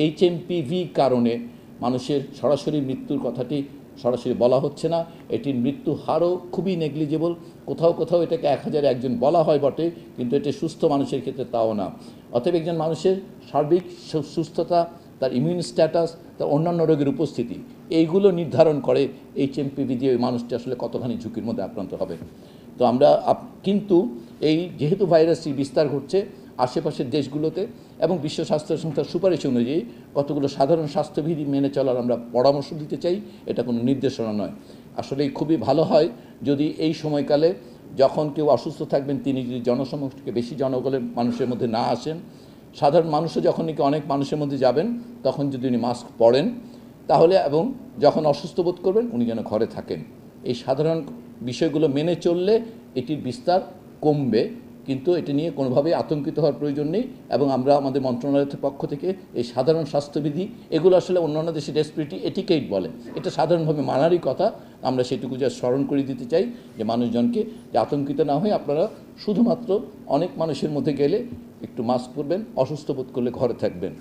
HMPV কারণে মানুষের সরাসরি মৃত্যুর কথাটি সরাসরি বলা হচ্ছে না। এটির মৃত্যু হারও খুবই নেগলিজেবল। কোথাও কোথাও এটাকে 1000-এ একজন বলা হয় বটে, কিন্তু এটা সুস্থ মানুষের ক্ষেত্রে তাও না। অতএব একজন মানুষের সার্বিক সুস্থতা, তার ইমিউন স্ট্যাটাস, তার অন্যান্য রোগের উপস্থিতি, এইগুলো নির্ধারণ করে এইচএমপিভি দিয়ে ওই মানুষটি আসলে কতখানি ঝুঁকির মধ্যে আক্রান্ত হবে। তো আমরা কিন্তু এই যেহেতু ভাইরাসটি বিস্তার ঘটছে আশেপাশের দেশগুলোতে এবং বিশ্ব স্বাস্থ্য সংস্থার সুপারিশ অনুযায়ী কতগুলো সাধারণ স্বাস্থ্যবিধি মেনে চলার আমরা পরামর্শ দিতে চাই। এটা কোনো নির্দেশনা নয়। আসলে খুবই ভালো হয় যদি এই সময়কালে যখন কেউ অসুস্থ থাকবেন তিনি যদি জনসমক্ষে বেশি জনগণের মানুষের মধ্যে না আসেন, সাধারণ মানুষও যখন নাকি অনেক মানুষের মধ্যে যাবেন তখন যদি উনি মাস্ক পরেন তাহলে, এবং যখন অসুস্থ বোধ করবেন উনি যেন ঘরে থাকেন। এই সাধারণ বিষয়গুলো মেনে চললে এটির বিস্তার কমবে, কিন্তু এটি নিয়ে কোনোভাবেই আতঙ্কিত হওয়ার প্রয়োজন নেই। এবং আমরা আমাদের মন্ত্রণালয়ের পক্ষ থেকে এই সাধারণ স্বাস্থ্যবিধি, এগুলো আসলে অন্যান্য দেশে রেসপিরেটরি এটিকেট বলে, এটা সাধারণভাবে মানারই কথা। আমরা সেটুকু যা স্মরণ করে দিতে চাই যে মানুষজনকে যে আতঙ্কিত না হয়ে আপনারা শুধুমাত্র অনেক মানুষের মধ্যে গেলে একটু মাস্ক পরবেন, অসুস্থ বোধ করলে ঘরে থাকবেন।